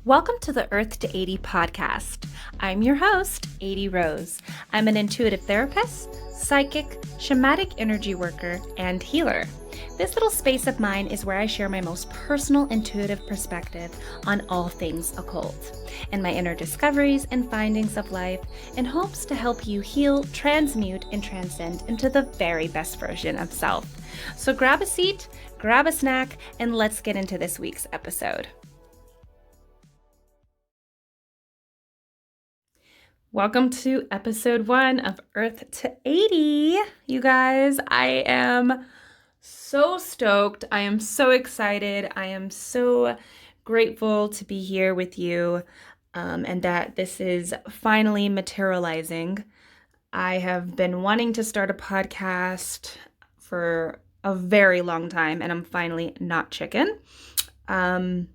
Welcome to the Earth to Adie podcast. I'm your host, Adie Rose. I'm an intuitive therapist, psychic, shamanic energy worker, and healer. This little space of mine is where I share my most personal intuitive perspective on all things occult and my inner discoveries and findings of life in hopes to help you heal, transmute, and transcend into the very best version of self. So grab a seat, grab a snack, and let's get into this week's episode. Welcome to episode 1 of Earth to Adie, you guys. I am so stoked. I am so excited. I am so grateful to be here with you and that this is finally materializing. I have been wanting to start a podcast for a very long time, and I'm finally not chicken. But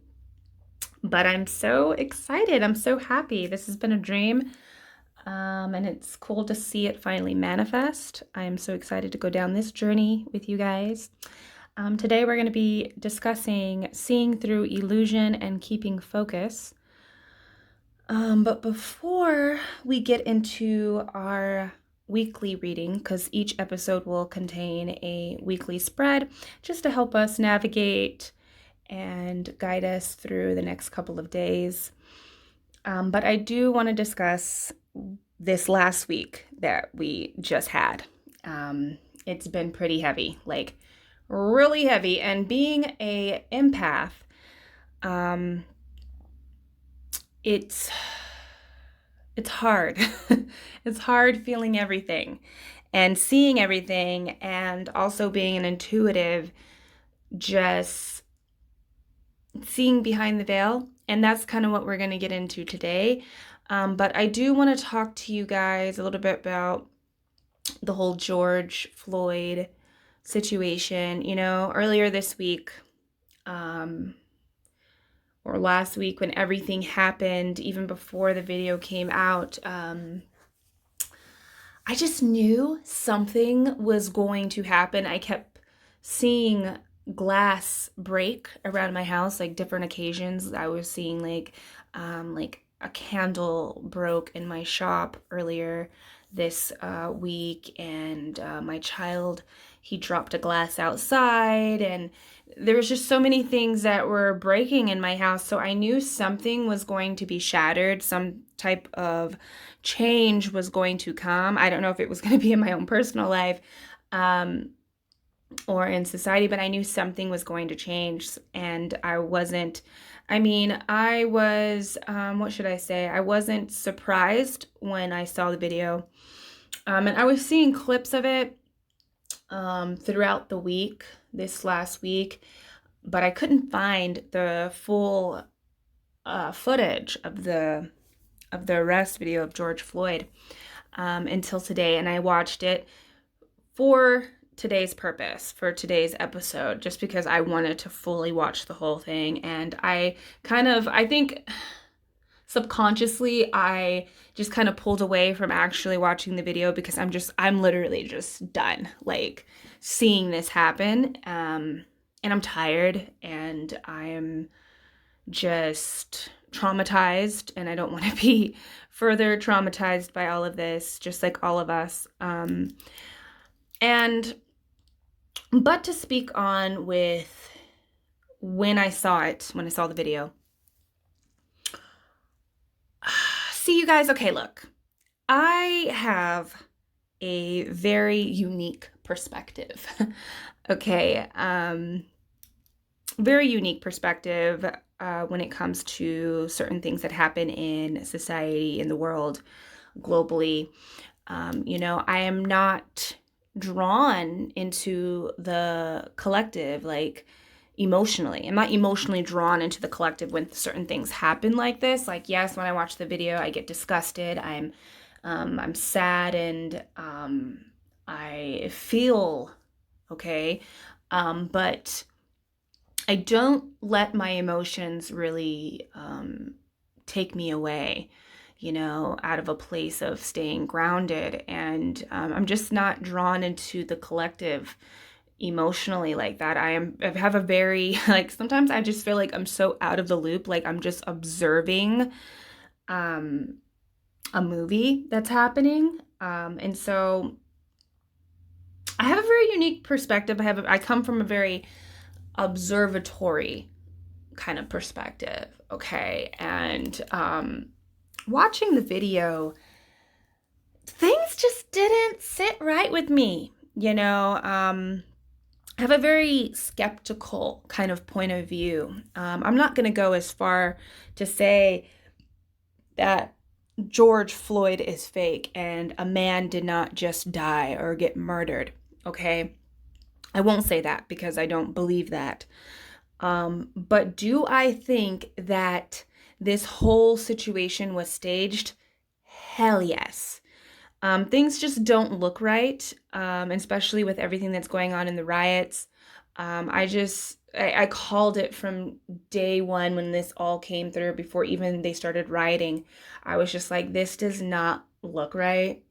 I'm so excited. I'm so happy. This has been a dream. And it's cool to see it finally manifest. I am so excited to go down this journey with you guys. Today we're going to be discussing seeing through illusion and keeping focus. But before we get into our weekly reading, because each episode will contain a weekly spread, just to help us navigate and guide us through the next couple of days. But I do want to discuss this last week that we just had. It's been pretty heavy, like really heavy. And being a empath, it's hard. It's hard feeling everything and seeing everything, and also being an intuitive, just seeing behind the veil. And that's kind of what we're going to get into today. But I do want to talk to you guys a little bit about the whole George Floyd situation. You know, earlier this week, or last week, when everything happened, even before the video came out, I just knew something was going to happen. I kept seeing glass break around my house, like different occasions. I was seeing like a candle broke in my shop earlier this week, and my child, he dropped a glass outside, and there was just so many things that were breaking in my house. So I knew something was going to be shattered, some type of change was going to come. I don't know if it was going to be in my own personal life or in society, but I knew something was going to change. And I was, what should I say? I wasn't surprised when I saw the video. And I was seeing clips of it throughout the week, this last week, but I couldn't find the full footage of the arrest video of George Floyd until today. And I watched it for today's purpose, for today's episode, just because I wanted to fully watch the whole thing. And I think subconsciously, I just kind of pulled away from actually watching the video because I'm literally just done, like, seeing this happen. And I'm tired, and I'm just traumatized, and I don't want to be further traumatized by all of this, just like all of us. But to speak on with when I saw the video. See, you guys, okay, look, I have a very unique perspective. Okay, very unique perspective when it comes to certain things that happen in society, in the world, globally. I am not drawn into the collective, like, emotionally. I'm not emotionally drawn into the collective when certain things happen like this. Like, yes, when I watch the video, I get disgusted. I'm sad, and I feel okay. But I don't let my emotions really take me away, out of a place of staying grounded. And I'm just not drawn into the collective, emotionally like that. I have a very, like, sometimes I just feel like I'm so out of the loop, like I'm just observing um a movie that's happening. And so I have a very unique perspective. I come from a very observatory kind of perspective, okay? And watching the video, things just didn't sit right with me, you know. I have a very skeptical kind of point of view. I'm not going to go as far to say that George Floyd is fake and a man did not just die or get murdered, okay? I won't say that because I don't believe that. But do I think that this whole situation was staged? Hell yes. Things just don't look right, especially with everything that's going on in the riots. I called it from day one when this all came through, before even they started rioting. I was just like, this does not look right.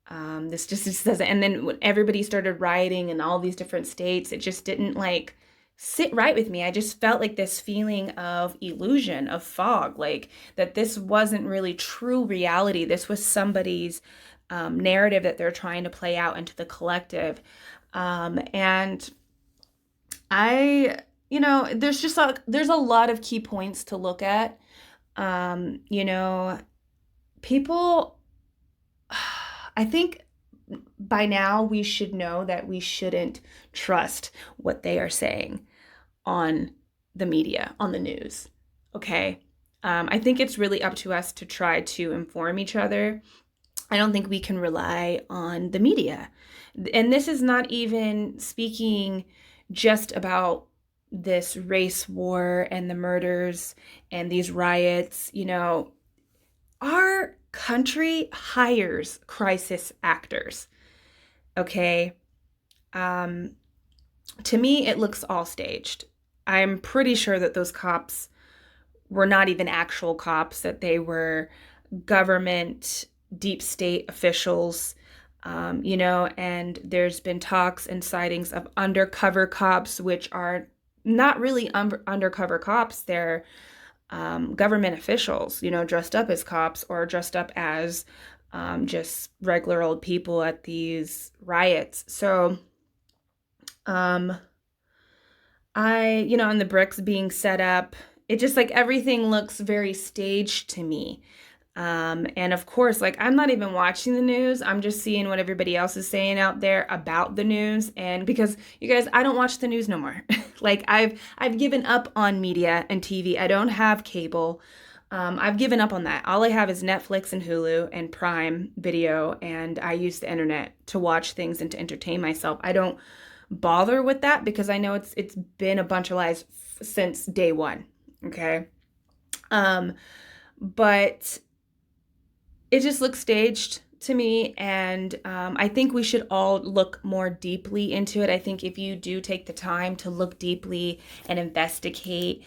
This just doesn't. And then when everybody started rioting in all these different states, it just didn't like sit right with me. I just felt like this feeling of illusion, of fog, like that this wasn't really true reality. This was somebody's narrative that they're trying to play out into the collective. And there's a lot of key points to look at. You know, people, I think by now we should know that we shouldn't trust what they are saying on the media, on the news. Okay. I think it's really up to us to try to inform each other. I don't think we can rely on the media. And this is not even speaking just about this race war and the murders and these riots. You know, our country hires crisis actors. Okay. To me, it looks all staged. I'm pretty sure that those cops were not even actual cops, that they were government, deep state officials, and there's been talks and sightings of undercover cops, which are not really undercover cops. They're government officials, dressed up as cops or dressed up as just regular old people at these riots. So, and the bricks being set up, it just like everything looks very staged to me. And of course, like I'm not even watching the news. I'm just seeing what everybody else is saying out there about the news. And because you guys, I don't watch the news no more. Like I've given up on media and TV. I don't have cable. I've given up on that. All I have is Netflix and Hulu and Prime Video, and I use the internet to watch things and to entertain myself. I don't bother with that because I know it's been a bunch of lies since day one. Okay. But it just looks staged to me, and I think we should all look more deeply into it. I think if you do take the time to look deeply and investigate,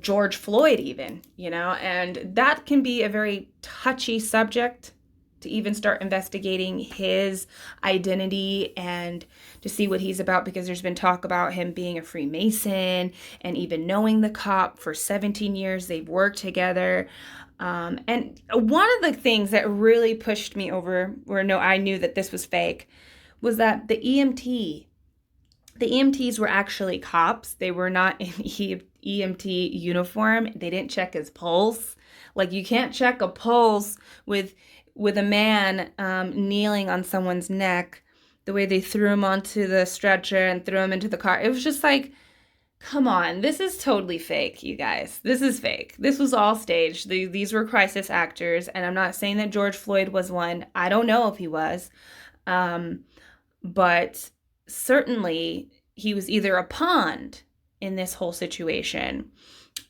George Floyd even, and that can be a very touchy subject to even start investigating his identity and to see what he's about, because there's been talk about him being a Freemason and even knowing the cop for 17 years. They've worked together. And one of the things that really pushed me over, or no, I knew that this was fake, was that the EMTs were actually cops. They were not in EMT uniform. They didn't check his pulse. Like, you can't check a pulse with a man kneeling on someone's neck, the way they threw him onto the stretcher and threw him into the car. It was just like, come on, this is totally fake, you guys. This is fake. This was all staged. These were crisis actors, and I'm not saying that George Floyd was one. I don't know if he was. But certainly he was either a pawn in this whole situation.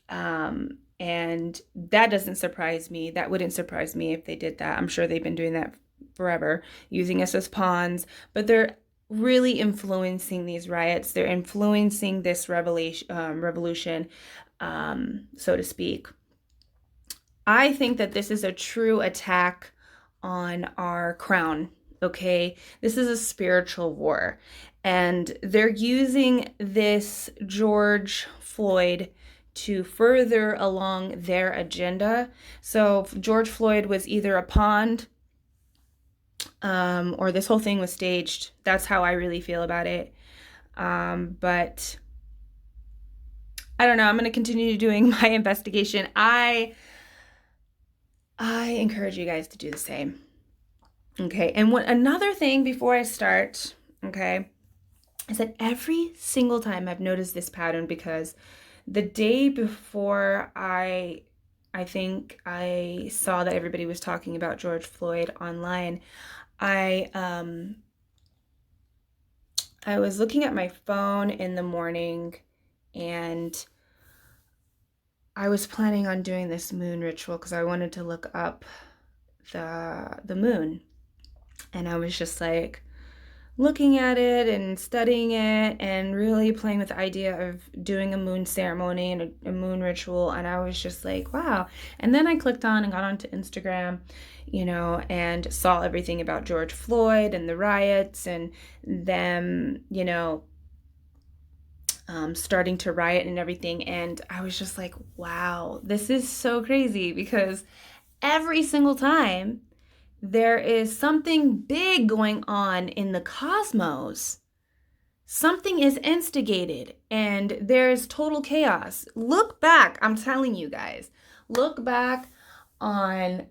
And that doesn't surprise me. That wouldn't surprise me if they did that. I'm sure they've been doing that forever, using us as pawns. But they're really influencing these riots. They're influencing this revolution, so to speak. I think that this is a true attack on our crown. Okay, this is a spiritual war, And they're using this George Floyd to further along their agenda. So George Floyd was either a pawn, or this whole thing was staged. That's how I really feel about it. But I don't know. I'm going to continue doing my investigation. I encourage you guys to do the same. Okay. And another thing before I start, okay, is that every single time I've noticed this pattern, because the day before I think I saw that everybody was talking about George Floyd online, I was looking at my phone in the morning, and I was planning on doing this moon ritual because I wanted to look up the moon. And I was just like looking at it and studying it and really playing with the idea of doing a moon ceremony and a moon ritual. And I was just like, wow. And then I clicked on and got onto Instagram, and saw everything about George Floyd and the riots and them, starting to riot and everything. And I was just like, wow, this is so crazy, because every single time there is something big going on in the cosmos, something is instigated and there's total chaos. Look back, I'm telling you guys, look back on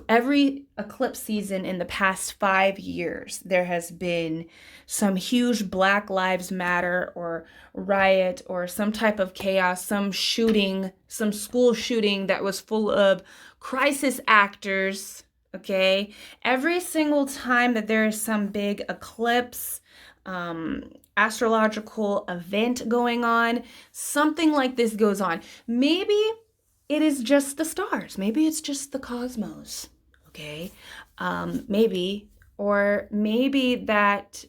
every eclipse season in the past 5 years. There has been some huge Black Lives Matter or riot or some type of chaos, some shooting, some school shooting that was full of crisis actors. Okay, every single time that there is some big eclipse, astrological event going on, something like this goes on. Maybe it is just the stars. Maybe it's just the cosmos. Okay, maybe that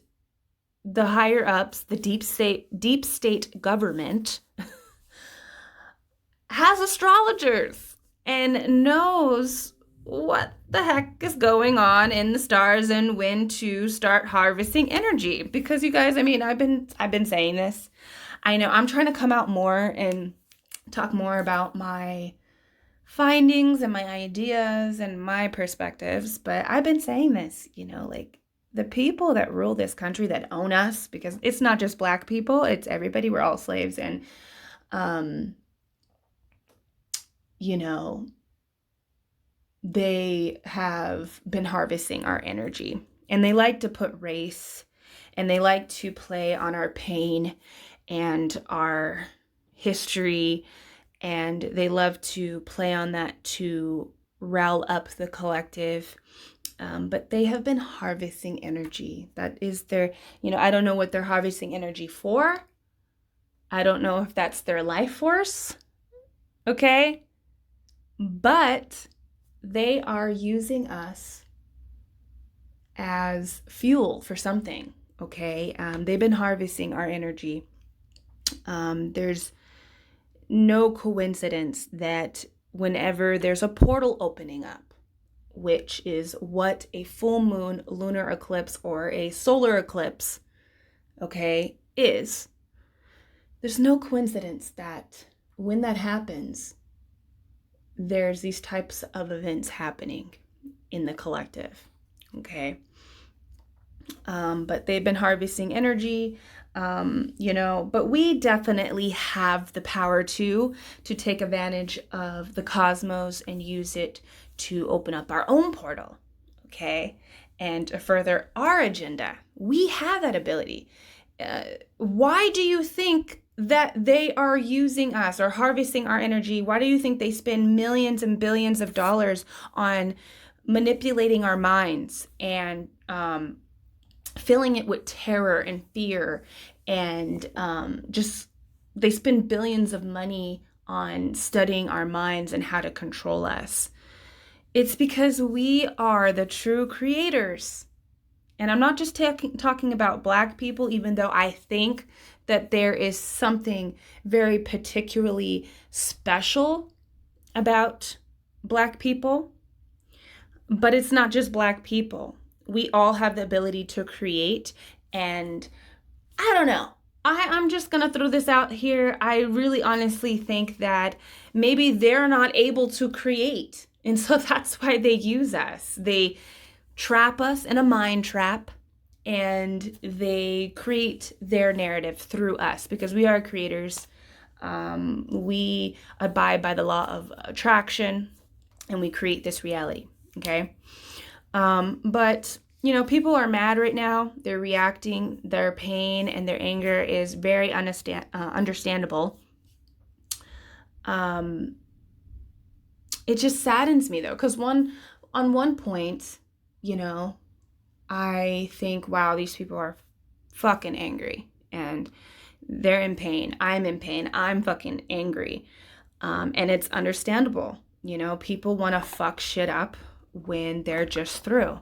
the higher ups, the deep state government has astrologers and knows what the heck is going on in the stars and when to start harvesting energy. Because you guys, I've been saying this. I know I'm trying to come out more and talk more about my findings and my ideas and my perspectives, but I've been saying this, like the people that rule this country, that own us, because it's not just Black people, it's everybody. We're all slaves. And they have been harvesting our energy, and they like to put race, and they like to play on our pain and our history, and they love to play on that to rile up the collective. But they have been harvesting energy. That is their, I don't know what they're harvesting energy for. I don't know if that's their life force. Okay? But they are using us as fuel for something, okay? They've been harvesting our energy. There's no coincidence that whenever there's a portal opening up, which is what a full moon lunar eclipse or a solar eclipse, okay, is, there's no coincidence that when that happens, there's these types of events happening in the collective, okay? But they've been harvesting energy, but we definitely have the power to take advantage of the cosmos and use it to open up our own portal, okay? And to further our agenda. We have that ability. Why do you think that they are using us or harvesting our energy? Why do you think they spend millions and billions of dollars on manipulating our minds and filling it with terror and fear, and they spend billions of money on studying our minds and how to control us? It's because we are the true creators. And I'm not just talking about Black people, even though I think that there is something very particularly special about Black people. But it's not just Black people. We all have the ability to create and I don't know. I'm just going to throw this out here. I really honestly think that maybe they're not able to create. And so that's why they use us. They trap us in a mind trap and they create their narrative through us because we are creators. We abide by the law of attraction and we create this reality. Okay. But people are mad right now. They're reacting. Their pain and their anger is very understandable. It just saddens me though, because on one point, I think, wow, these people are fucking angry and they're in pain. I'm in pain. I'm fucking angry. And it's understandable. People want to fuck shit up when they're just through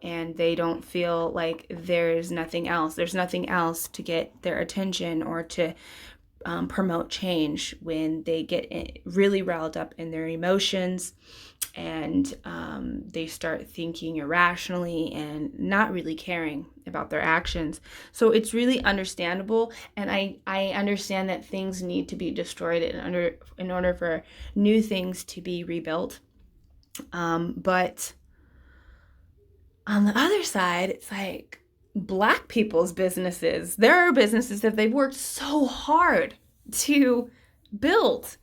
and they don't feel like there's nothing else. There's nothing else to get their attention or to promote change when they get really riled up in their emotions and they start thinking irrationally and not really caring about their actions. So it's really understandable, and I understand that things need to be destroyed in order for new things to be rebuilt. But on the other side, it's like Black people's businesses. There are businesses that they've worked so hard to build,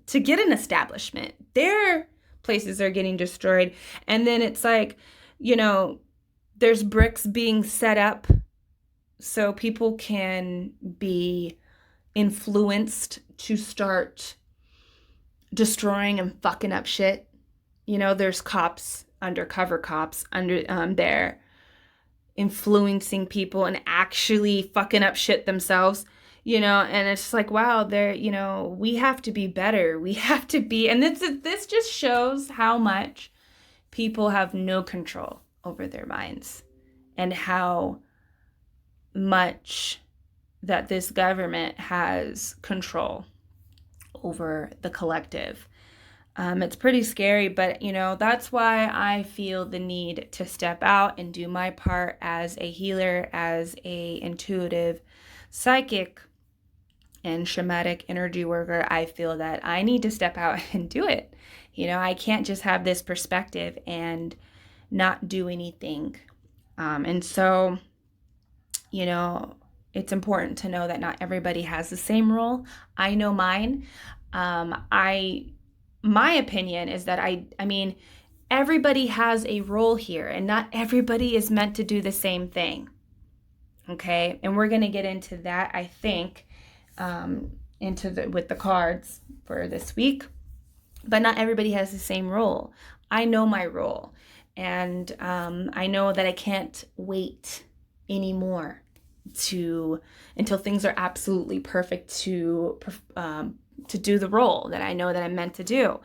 to get an establishment. Their places are getting destroyed. And then it's like, there's bricks being set up so people can be influenced to start destroying and fucking up shit. There's cops, undercover cops under there influencing people and actually fucking up shit themselves, and it's just like, wow, we have to be better. We have to be, and this just shows how much people have no control over their minds and how much that this government has control over the collective. It's pretty scary, but that's why I feel the need to step out and do my part as a healer, as a intuitive psychic and shamanic energy worker. I feel that I need to step out and do it. I can't just have this perspective and not do anything. And so, it's important to know that not everybody has the same role. I know mine. My opinion is that I mean, everybody has a role here and not everybody is meant to do the same thing. Okay. And we're going to get into that, I think, with the cards for this week, but not everybody has the same role. I know my role and, I know that I can't wait anymore until things are absolutely perfect to do the role that I know that I'm meant to do.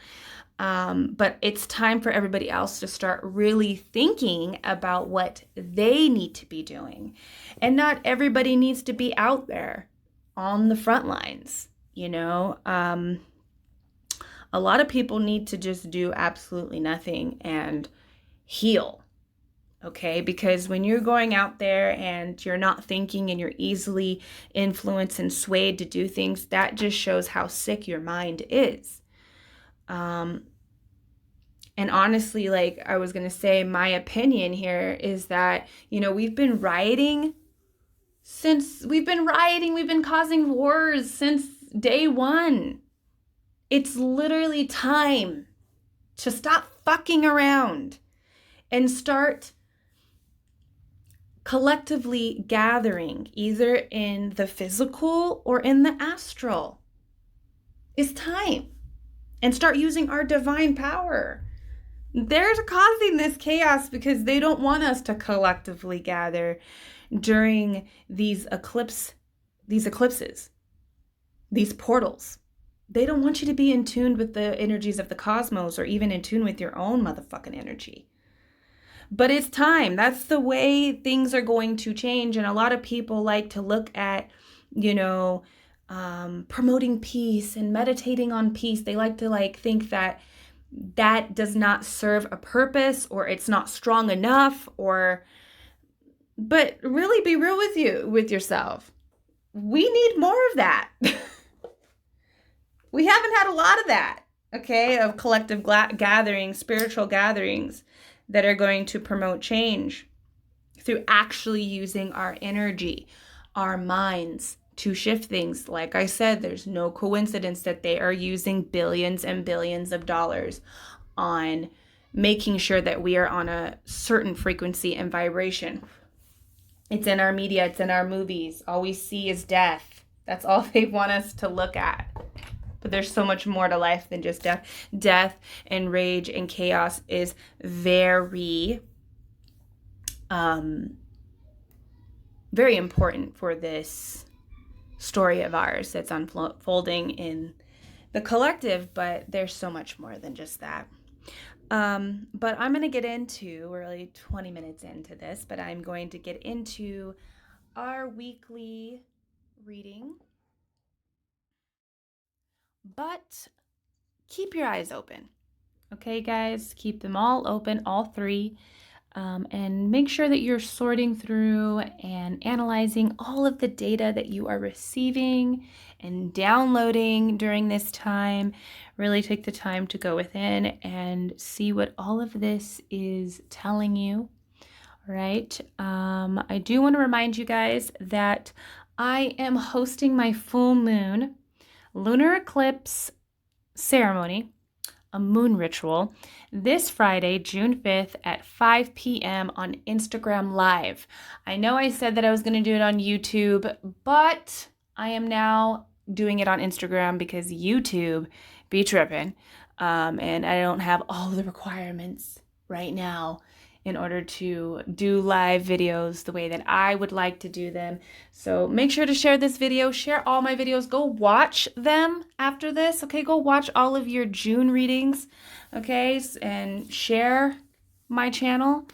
But it's time for everybody else to start really thinking about what they need to be doing. And not everybody needs to be out there on the front lines, a lot of people need to just do absolutely nothing and heal. Okay, because when you're going out there and you're not thinking and you're easily influenced and swayed to do things, that just shows how sick your mind is. And honestly, like I was going to say, my opinion here is that, we've been rioting, we've been causing wars since day one. It's literally time to stop fucking around and start collectively gathering either in the physical or in the astral. It's time. And start using our divine power. They're causing this chaos because they don't want us to collectively gather during these eclipses, these portals. They don't want you to be in tune with the energies of the cosmos or even in tune with your own motherfucking energy. But it's time. That's the way things are going to change. And a lot of people like to look at, promoting peace and meditating on peace. They like to think that does not serve a purpose or it's not strong enough or But really be real with yourself. We need more of that. We haven't had a lot of that, okay, of collective gatherings, spiritual gatherings that are going to promote change through actually using our energy, our minds to shift things. Like I said, there's no coincidence that they are using billions and billions of dollars on making sure that we are on a certain frequency and vibration. It's in our media, it's in our movies. All we see is death. That's all they want us to look at. But there's so much more to life than just death. Death and rage and chaos is very, very important for this story of ours that's unfolding in the collective, but there's so much more than just that. But I'm going to get into, we're really 20 minutes into this, but I'm going to get into our weekly reading. But keep your eyes open. Okay, guys? Keep them all open, all three. And make sure that you're sorting through and analyzing all of the data that you are receiving and downloading during this time. Really take the time to go within and see what all of this is telling you. All right. I do want to remind you guys that I am hosting my full moon lunar eclipse ceremony, a moon ritual, this Friday, June 5th at 5 p.m. on Instagram Live. I know I said that I was going to do it on YouTube, but I am now doing it on Instagram because YouTube be tripping. And I don't have all the requirements right now in order to do live videos the way that I would like to do them. So make sure to share this video, share all my videos, go watch them after this, okay? Go watch all of your June readings, okay? And share my channel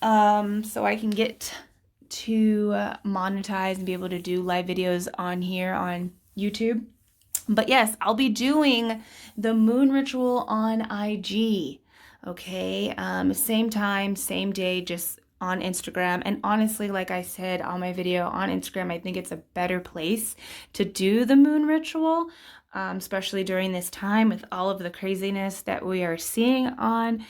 so I can get to monetize and be able to do live videos on here on YouTube. But yes, I'll be doing the moon ritual on IG. Okay, same time, same day, just on Instagram. And honestly, like I said on my video on Instagram, I think it's a better place to do the moon ritual, especially during this time with all of the craziness that we are seeing on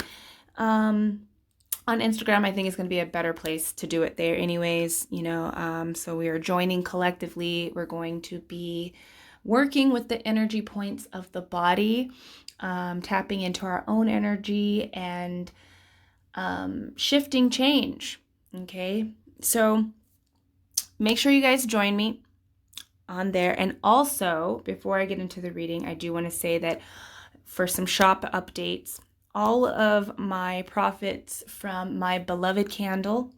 Instagram. I think it's going to be a better place to do it there anyways, you know. So we are joining collectively. We're going to be working with the energy points of the body, tapping into our own energy and shifting change. Okay, so make sure you guys join me on there. And also, before I get into the reading, I do want to say that for some shop updates, all of my profits from my beloved candle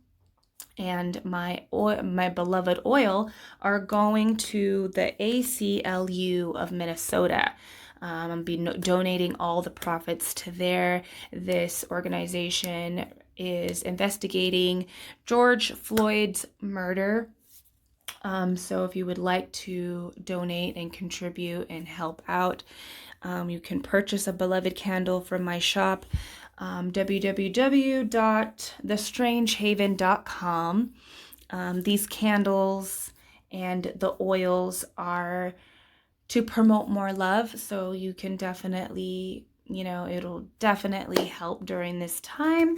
and my beloved oil are going to the ACLU of Minnesota. I'm be donating all the profits to there. This organization is investigating George Floyd's murder. So if you would like to donate and contribute and help out, you can purchase a beloved candle from my shop, www.thestrangehaven.com. These candles and the oils are to promote more love, so you can definitely, you know, it'll definitely help during this time,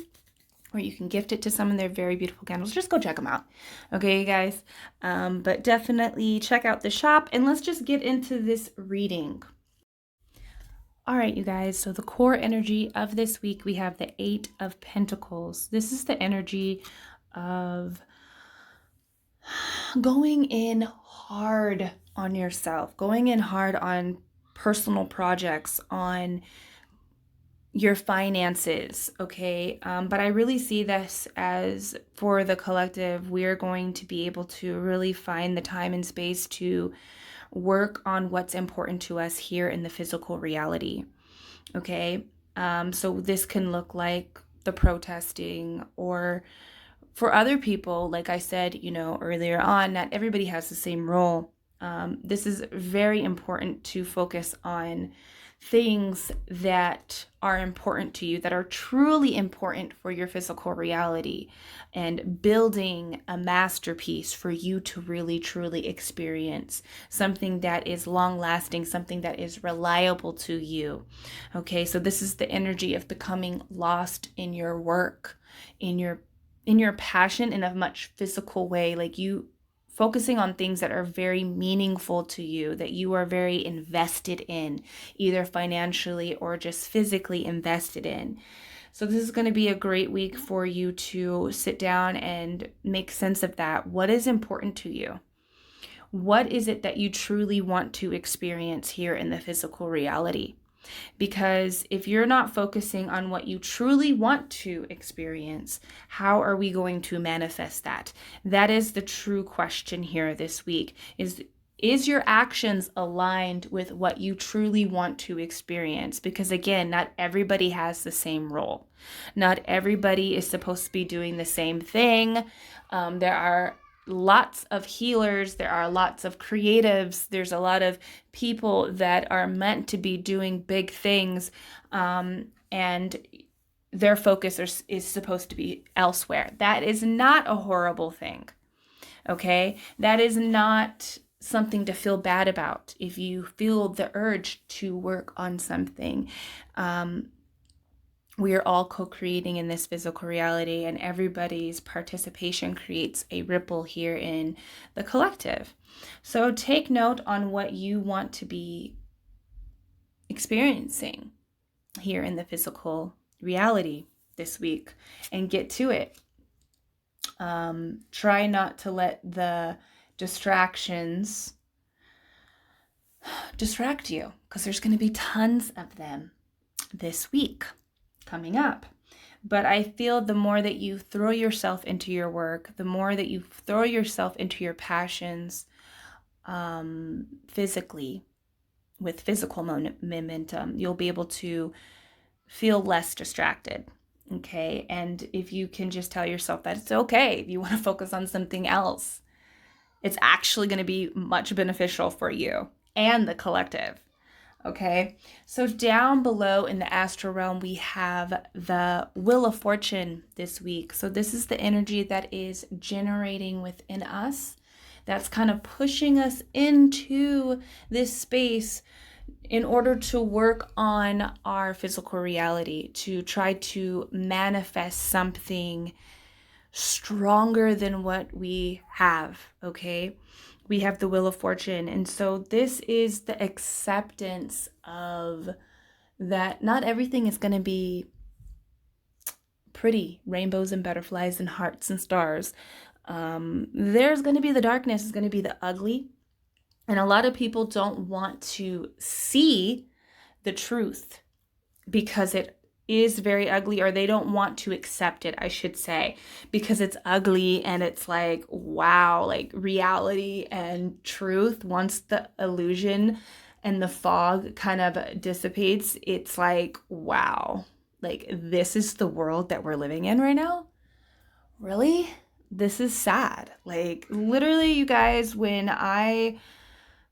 or you can gift it to someone. They're very beautiful candles. Just go check them out, okay, you guys? But definitely check out the shop, and let's just get into this reading. All right, you guys, so the core energy of this week, we have the 8 of Pentacles. This is the energy of going in hard on yourself, going in hard on personal projects, on your finances, okay? But I really see this as, for the collective, we're going to be able to really find the time and space to work on what's important to us here in the physical reality, okay? So this can look like the protesting, or for other people, like I said, you know, earlier on, not everybody has the same role. This is very important to focus on things that are important to you, that are truly important for your physical reality, and building a masterpiece for you to really, truly experience, something that is long lasting, something that is reliable to you. Okay, so this is the energy of becoming lost in your work, in your passion, in a much physical way, like you focusing on things that are very meaningful to you, that you are very invested in, either financially or just physically invested in. So this is going to be a great week for you to sit down and make sense of that. What is important to you? What is it that you truly want to experience here in the physical reality? Because if you're not focusing on what you truly want to experience, how are we going to manifest that? That is the true question here this week. Is your actions aligned with what you truly want to experience? Because again, not everybody has the same role. Not everybody is supposed to be doing the same thing. There are lots of healers, there are lots of creatives, there's a lot of people that are meant to be doing big things, and their focus is supposed to be elsewhere. That is not a horrible thing, okay? That is not something to feel bad about if you feel the urge to work on something. We are all co-creating in this physical reality, and everybody's participation creates a ripple here in the collective. So take note on what you want to be experiencing here in the physical reality this week and get to it. Try not to let the distractions distract you, because there's going to be tons of them this week coming up. But I feel the more that you throw yourself into your work, the more that you throw yourself into your passions, physically, with physical momentum, you'll be able to feel less distracted. Okay. And if you can just tell yourself that it's okay, if you want to focus on something else, it's actually going to be much beneficial for you and the collective. Okay, so down below in the astral realm, we have the Wheel of Fortune this week. So this is the energy that is generating within us. That's kind of pushing us into this space in order to work on our physical reality, to try to manifest something stronger than what we have, okay? We have the Wheel of Fortune. And so this is the acceptance of that not everything is going to be pretty, rainbows and butterflies and hearts and stars. There's going to be the darkness, it's going to be the ugly. And a lot of people don't want to see the truth because it is very ugly, or they don't want to accept it, I should say, because it's ugly. And it's like, wow, like reality and truth, once the illusion and the fog kind of dissipates, it's like, wow, like this is the world that we're living in right now. Really? This is sad. Like literally, you guys, when I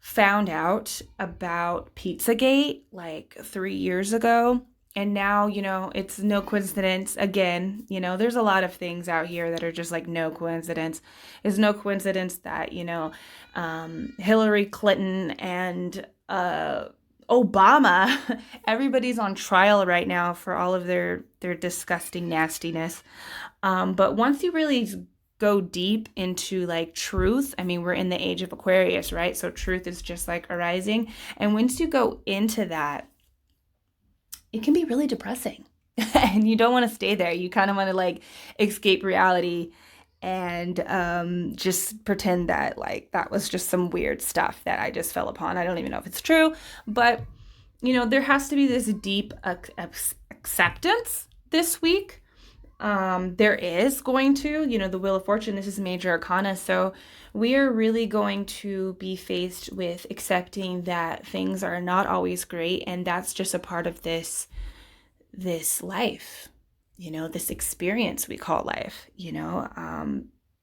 found out about Pizzagate like 3 years ago, and now, it's no coincidence. Again, there's a lot of things out here that are just like no coincidence. It's no coincidence that, Hillary Clinton and Obama, everybody's on trial right now for all of their disgusting nastiness. But once you really go deep into like truth, I mean, we're in the age of Aquarius, right? So truth is just like arising. And once you go into that, it can be really depressing and you don't want to stay there. You kind of want to like escape reality and just pretend that like that was just some weird stuff that I just fell upon. I don't even know if it's true, but there has to be this deep acceptance this week. There is going to, the Wheel of Fortune, this is major arcana. So we are really going to be faced with accepting that things are not always great. And that's just a part of this life, this experience we call life,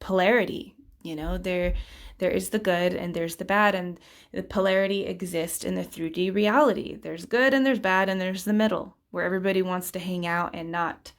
polarity, There is the good and there's the bad, and the polarity exists in the 3D reality. There's good and there's bad, and there's the middle where everybody wants to hang out and not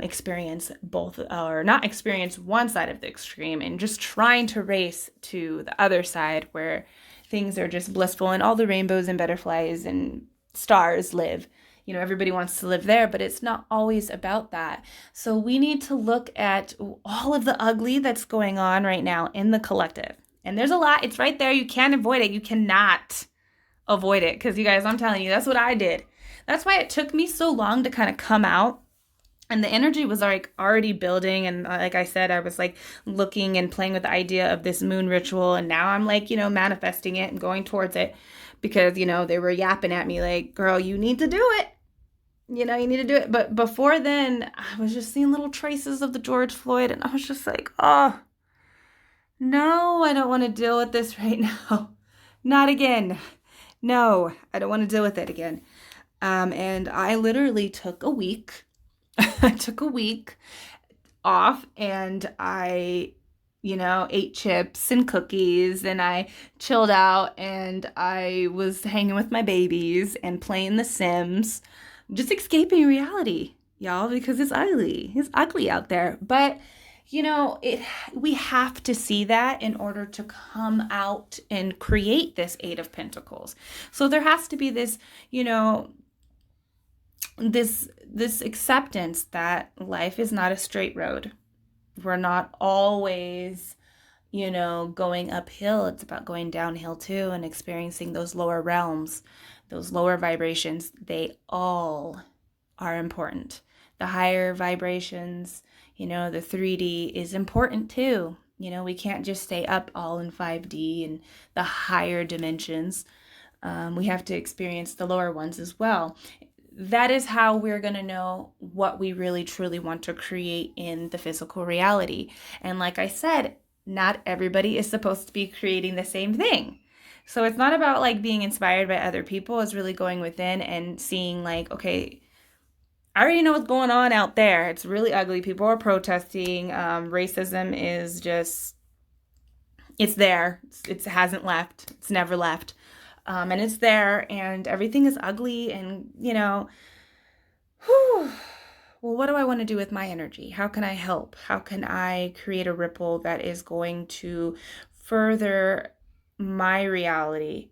experience both, or not experience one side of the extreme, and just trying to race to the other side where things are just blissful and all the rainbows and butterflies and stars live. Everybody wants to live there, but it's not always about that. So we need to look at all of the ugly that's going on right now in the collective. And there's a lot. It's right there. You can't avoid it. You cannot avoid it. Because you guys, I'm telling you, that's what I did. That's why it took me so long to kind of come out. And the energy was like already building. And like I said, I was like looking and playing with the idea of this moon ritual. And now I'm like, manifesting it and going towards it. Because, they were yapping at me like, girl, you need to do it. You need to do it. But before then, I was just seeing little traces of the George Floyd. And I was just like, oh, no, I don't want to deal with this right now. Not again. No, I don't want to deal with it again. And I literally took a week. I took a week off, and I ate chips and cookies, and I chilled out, and I was hanging with my babies and playing The Sims, just escaping reality, y'all, because it's ugly. It's ugly out there. But, we have to see that in order to come out and create this Eight of Pentacles. So there has to be this, this acceptance that life is not a straight road. We're not always, going uphill. It's about going downhill too, and experiencing those lower realms, those lower vibrations. They all are important. The higher vibrations, the 3D is important too. We can't just stay up all in 5D and the higher dimensions. We have to experience the lower ones as well. That is how we're going to know what we really truly want to create in the physical reality. And like I said, not everybody is supposed to be creating the same thing. So it's not about like being inspired by other people. It's really going within and seeing like, okay, I already know what's going on out there. It's really ugly. People are protesting. Racism is just, it's there. It hasn't left. It's never left. And it's there, and everything is ugly, and, well, what do I want to do with my energy? How can I help? How can I create a ripple that is going to further my reality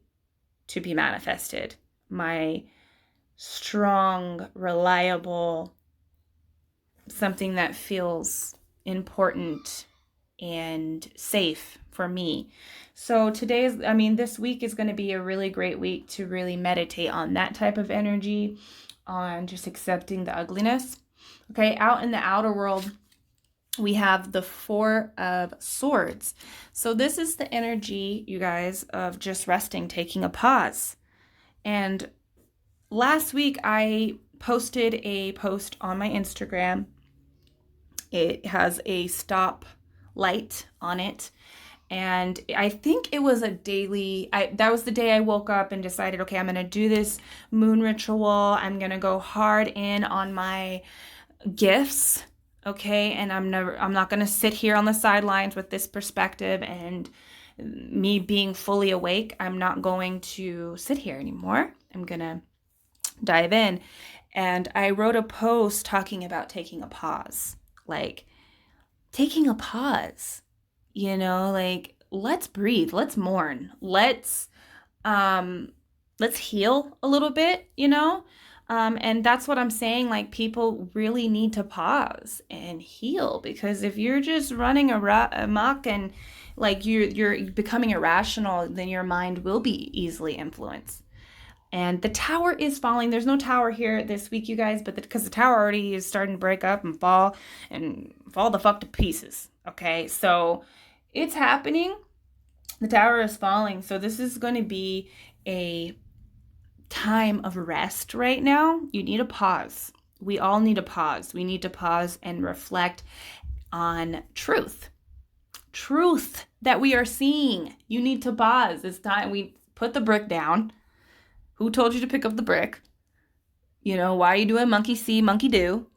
to be manifested? My strong, reliable, something that feels important and safe for me. So this week is going to be a really great week to really meditate on that type of energy, on just accepting the ugliness. Okay, out in the outer world, we have the Four of Swords. So this is the energy, you guys, of just resting, taking a pause. And last week, I posted a post on my Instagram. It has a stop light on it. And I think it was a daily, that was the day I woke up and decided, okay, I'm going to do this moon ritual. I'm going to go hard in on my gifts. Okay. And I'm not going to sit here on the sidelines with this perspective and me being fully awake. I'm not going to sit here anymore. I'm going to dive in. And I wrote a post talking about taking a pause, like taking a pause. Like, let's breathe, let's mourn, let's heal a little bit, and that's what I'm saying. Like, people really need to pause and heal, because if you're just running amok and like you're becoming irrational, then your mind will be easily influenced. And the tower is falling. There's no tower here this week, you guys, but because the tower already is starting to break up and fall the fuck to pieces. Okay, so it's happening. The tower is falling. So this is going to be a time of rest right now. You need a pause. We all need a pause. We need to pause and reflect on truth that we are seeing. You need to pause. It's time we put the brick down. Who told you to pick up the brick? Why are you doing monkey see, monkey do?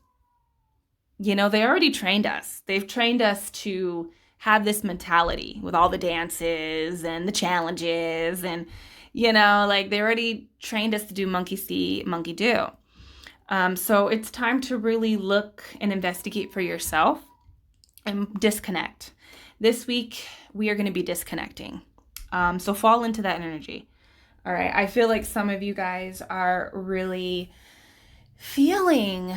They already trained us. They've trained us to have this mentality with all the dances and the challenges and, like they already trained us to do monkey see, monkey do. So it's time to really look and investigate for yourself and disconnect. This week, we are going to be disconnecting. So fall into that energy. All right. I feel like some of you guys are really feeling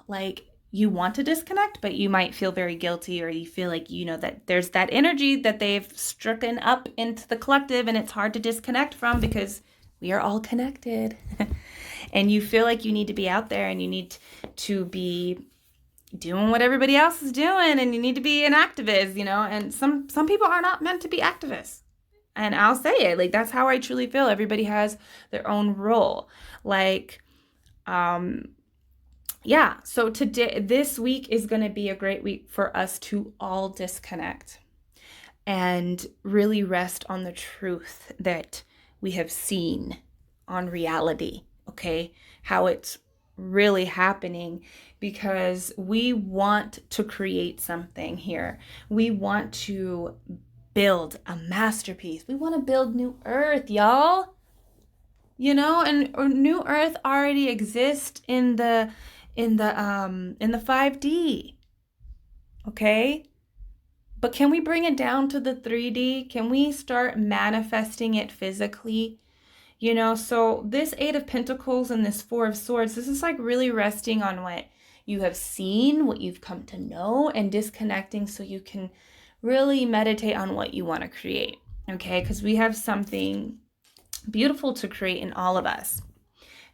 like you want to disconnect, but you might feel very guilty, or you feel like, that there's that energy that they've stricken up into the collective and it's hard to disconnect from because we are all connected. And you feel like you need to be out there and you need to be doing what everybody else is doing and you need to be an activist, and some people are not meant to be activists. And I'll say it, like, that's how I truly feel. Everybody has their own role. Like, so this week is going to be a great week for us to all disconnect and really rest on the truth that we have seen on reality, okay? How it's really happening, because we want to create something here. We want to build a masterpiece. We want to build New Earth, y'all. And New Earth already exists in the 5D. Okay? But can we bring it down to the 3D? Can we start manifesting it physically? So this 8 of Pentacles and this 4 of Swords, this is like really resting on what you have seen, what you've come to know, and disconnecting so you can really meditate on what you want to create, okay? Because we have something beautiful to create in all of us.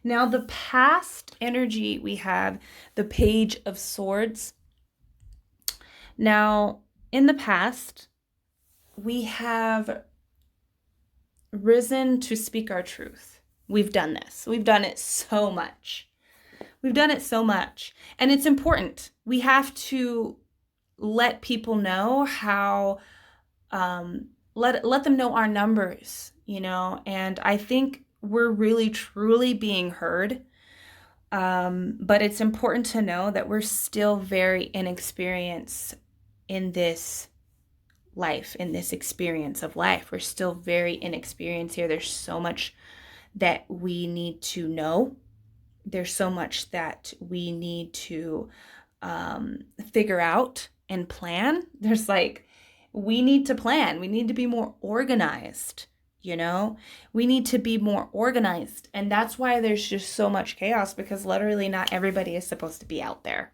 Now, the past energy, we have the Page of Swords. Now, in the past, we have risen to speak our truth. We've done this. We've done it so much. And it's important. We have to let people know how, let them know our numbers, and I think we're really, truly being heard. But it's important to know that we're still very inexperienced in this life, in this experience of life. We're still very inexperienced here. There's so much that we need to know. There's so much that we need to figure out and plan. We need to plan. We need to be more organized, We need to be more organized. And that's why there's just so much chaos, because literally not everybody is supposed to be out there.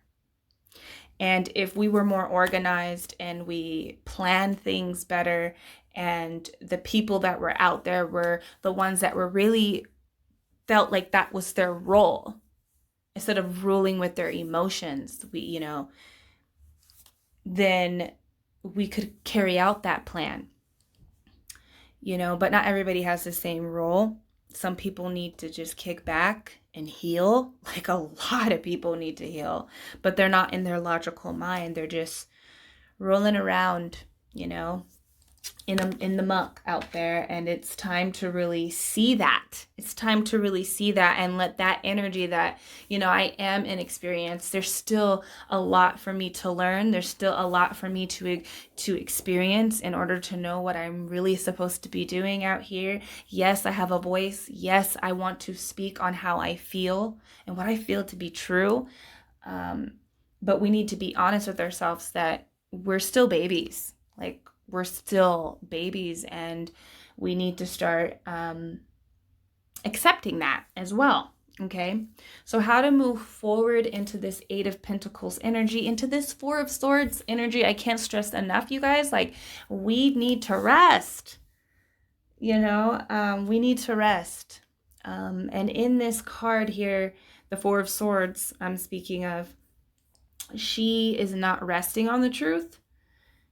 And if we were more organized and we planned things better, and the people that were out there were the ones that were really felt like that was their role, instead of ruling with their emotions, then we could carry out that plan, but not everybody has the same role. Some people need to just kick back and heal. Like, a lot of people need to heal, but they're not in their logical mind. They're just rolling around, in the muck out there. And it's time to really see that. It's time to really see that and let that energy that, I am inexperienced. There's still a lot for me to learn. There's still a lot for me to experience in order to know what I'm really supposed to be doing out here. Yes, I have a voice. Yes, I want to speak on how I feel and what I feel to be true. But we need to be honest with ourselves that we're still babies. Like, we're still babies, and we need to start accepting that as well. Okay, so how to move forward into this 8 of Pentacles energy, into this 4 of Swords energy. I can't stress enough, you guys, like, we need to rest. We need to rest. And in this card here, the 4 of Swords I'm speaking of, she is not resting on the truth.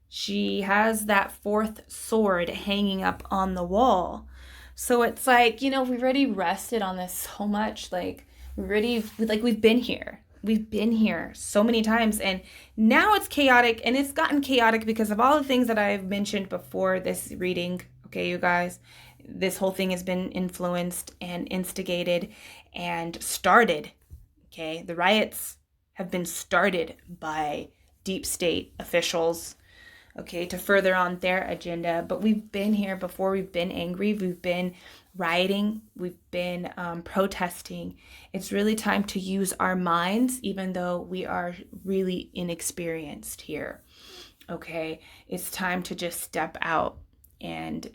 She has that 4th sword hanging up on the wall. So it's like, we've already rested on this so much. Like, we've been here. We've been here so many times. And now it's chaotic. And it's gotten chaotic because of all the things that I've mentioned before this reading. Okay, you guys, this whole thing has been influenced and instigated and started. Okay, the riots have been started by deep state officials, okay, to further on their agenda. But we've been here before. We've been angry. We've been rioting. We've been protesting. It's really time to use our minds, even though we are really inexperienced here. Okay, it's time to just step out and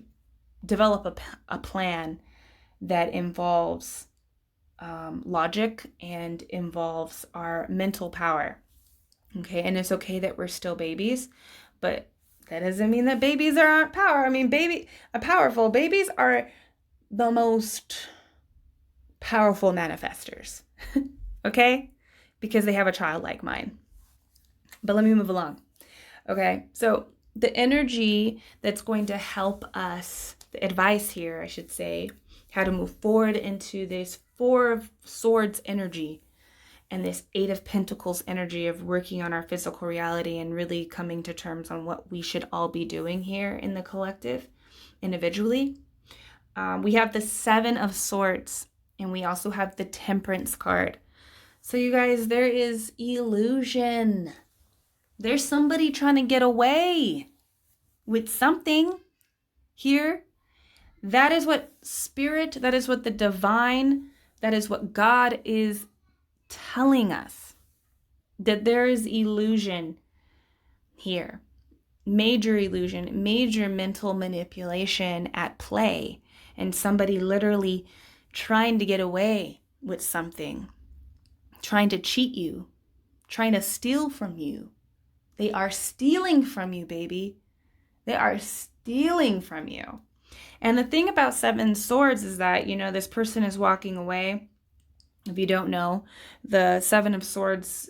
develop a plan that involves logic and involves our mental power. Okay, and it's okay that we're still babies, but that doesn't mean that babies aren't power. I mean, powerful babies are the most powerful manifestors. Okay, because they have a childlike mind. But let me move along. Okay, so the energy that's going to help us, the advice here, I should say, how to move forward into this Four of Swords energy and this Eight of Pentacles energy of working on our physical reality and really coming to terms on what we should all be doing here in the collective, individually. We have the Seven of Swords, and we also have the Temperance card. So you guys, there is illusion. There's somebody trying to get away with something here. That is what spirit, that is what the divine, that is what God is telling us. That there is illusion here. Major illusion, major mental manipulation at play. And somebody literally trying to get away with something. Trying to cheat you. Trying to steal from you. They are stealing from you, baby. They are stealing from you. And the thing about Seven Swords is that, this person is walking away. If you don't know, the Seven of Swords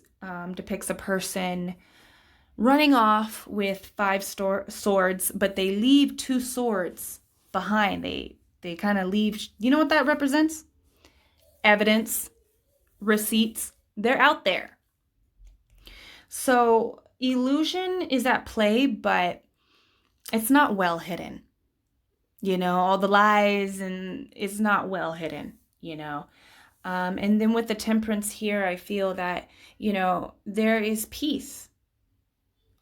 depicts a person running off with five swords, but they leave two swords behind. They kind of leave, you know what that represents? Evidence, receipts, they're out there. So illusion is at play, but it's not well hidden. All the lies, and it's not well hidden, And then with the Temperance here, I feel that, there is peace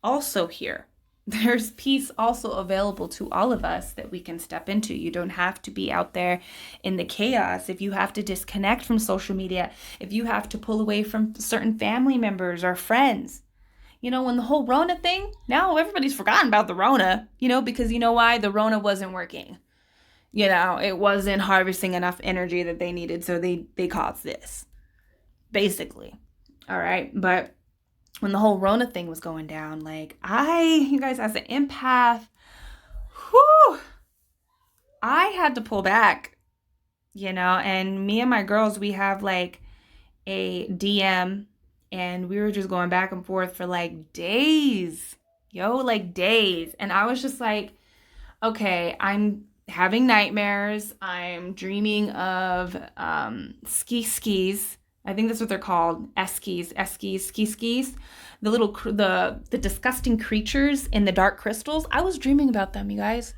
also here. There's peace also available to all of us that we can step into. You don't have to be out there in the chaos. If you have to disconnect from social media, if you have to pull away from certain family members or friends, when the whole Rona thing, now everybody's forgotten about the Rona, because you know why? The Rona wasn't working. It wasn't harvesting enough energy that they needed, so they caused this, basically. All right, but when the whole Rona thing was going down, you guys, as an empath, I had to pull back, and me and my girls, we have a DM, and we were just going back and forth for days, days. And I was just like, okay, I'm having nightmares. I'm dreaming of skis. I think that's what they're called. Skis. The little, the disgusting creatures in the dark crystals. I was dreaming about them, you guys.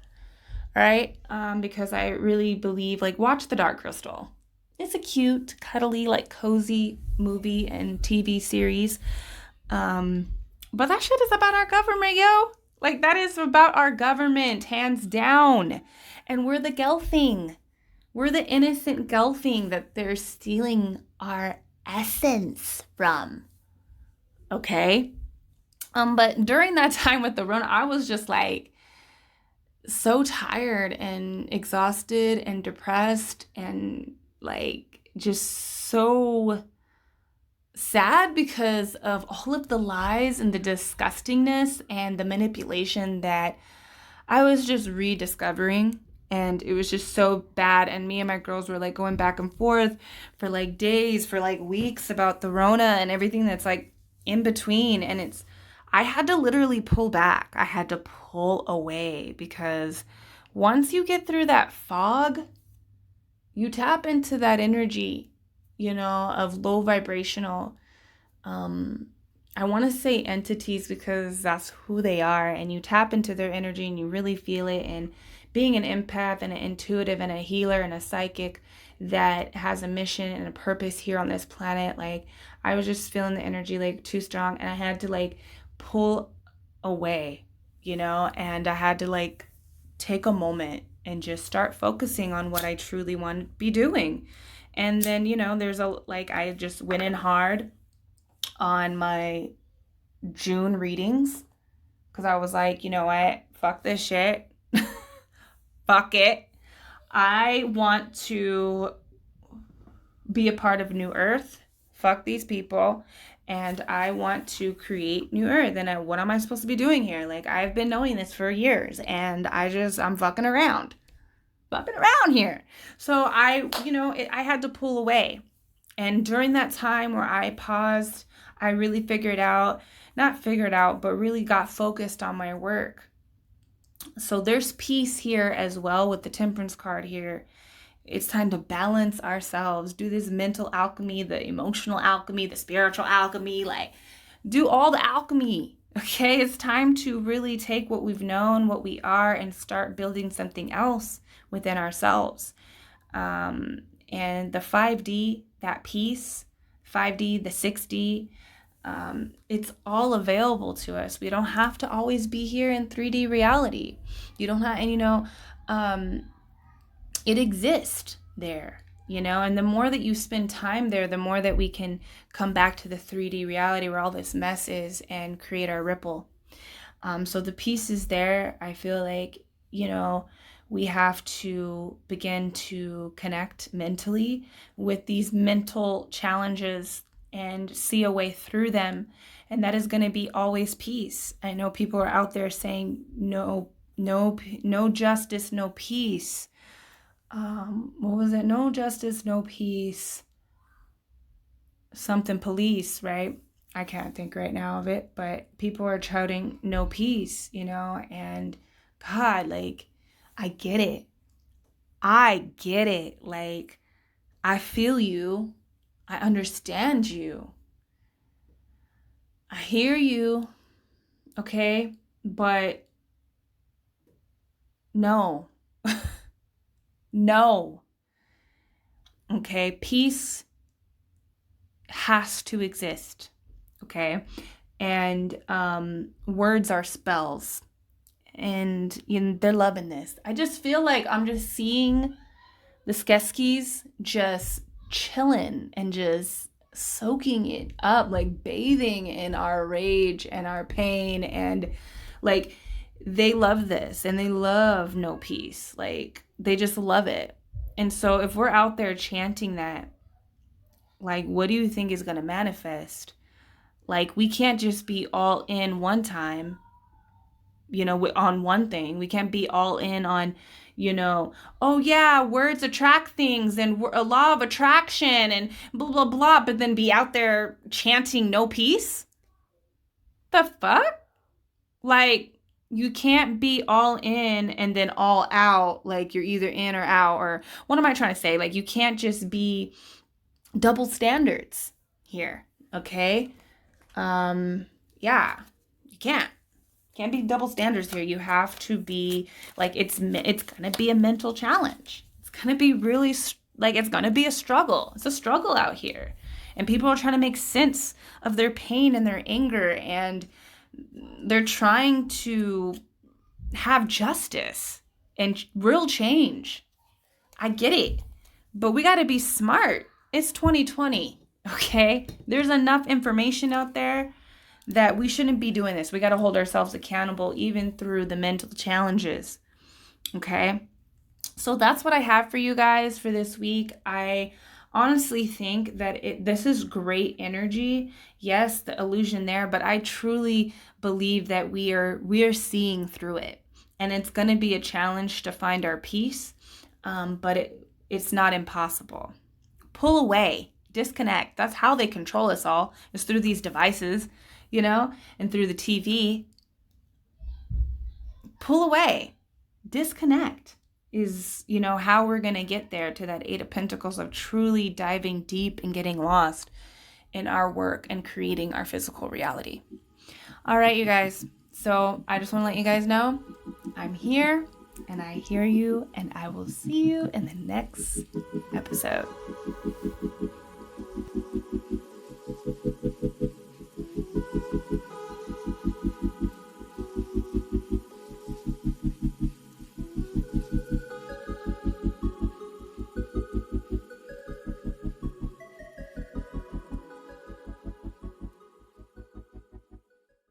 All right? Because I really believe, watch The Dark Crystal. It's a cute, cuddly, cozy movie and TV series. But that shit is about our government, yo. That is about our government, hands down. And we're the gelfing. We're the innocent gelfing that they're stealing our essence from. Okay? But during that time with the Rona, I was just so tired and exhausted and depressed and just so sad because of all of the lies and the disgustingness and the manipulation that I was just rediscovering. And it was just so bad. And me and my girls were going back and forth for days, for weeks about the Rona and everything that's in between. And I had to literally pull back. I had to pull away, because once you get through that fog, you tap into that energy, of low vibrational, I want to say entities, because that's who they are. And you tap into their energy and you really feel it. And being an empath and an intuitive and a healer and a psychic that has a mission and a purpose here on this planet, I was just feeling the energy too strong, and I had to pull away. and I had to like take a moment and just start focusing on what I truly want to be doing. And then, I just went in hard on my June readings because I was like, you know what? Fuck this shit. Fuck it. I want to be a part of New Earth. Fuck these people. And I want to create New Earth. And what am I supposed to be doing here? Like, I've been knowing this for years, and I'm fucking around. Fucking around here. So I had to pull away. And during that time where I paused, I really but really got focused on my work. So there's peace here as well with the Temperance card here. It's time to balance ourselves, do this mental alchemy, the emotional alchemy, the spiritual alchemy, like do all the alchemy. Okay, it's time to really take what we've known, what we are, and start building something else within ourselves. And the 5D, that peace, 5D, the 6D, it's all available to us. We don't have to always be here in 3D reality. You don't have, and it exists there, and the more that you spend time there, the more that we can come back to the 3D reality where all this mess is and create our ripple. So the piece is there. I feel like, we have to begin to connect mentally with these mental challenges and see a way through them. And that is going to be always peace. I know people are out there saying, no justice, no peace. What was it? No justice, no peace. Something police, right? I can't think right now of it, but people are shouting no peace, and God, like, I get it. Like, I feel you. I understand you. I hear you. Okay? But no. No. Okay? Peace has to exist. Okay? And words are spells. And they're loving this. I just feel like I'm just seeing the Skeksis just chilling and just soaking it up, like bathing in our rage and our pain, and like they love this and they love no peace. Like they just love it. And so if we're out there chanting that, like, what do you think is going to manifest? Like, we can't just be all in one time, on one thing. We can't be all in on, oh yeah, words attract things and a law of attraction and blah, blah, blah, but then be out there chanting no peace? The fuck? Like, you can't be all in and then all out, like you're either in or out. Or what am I trying to say? Like, you can't just be double standards here, okay? Yeah, you can't be double standards here. You have to be like, it's gonna be a mental challenge. It's gonna be really it's gonna be a struggle. It's a struggle out here, and people are trying to make sense of their pain and their anger, and they're trying to have justice and real change. I get it, but we got to be smart. It's 2020, okay? There's enough information out there that we shouldn't be doing this. We got to hold ourselves accountable even through the mental challenges, okay? So that's what I have for you guys for this week. I honestly think that this is great energy. Yes, the illusion there, but I truly believe that we are seeing through it. And it's going to be a challenge to find our peace, but it's not impossible. Pull away, disconnect. That's how they control us all, is through these devices, and through the TV. Pull away, disconnect is, how we're going to get there to that 8 of Pentacles of truly diving deep and getting lost in our work and creating our physical reality. All right, you guys. So I just want to let you guys know I'm here and I hear you, and I will see you in the next episode.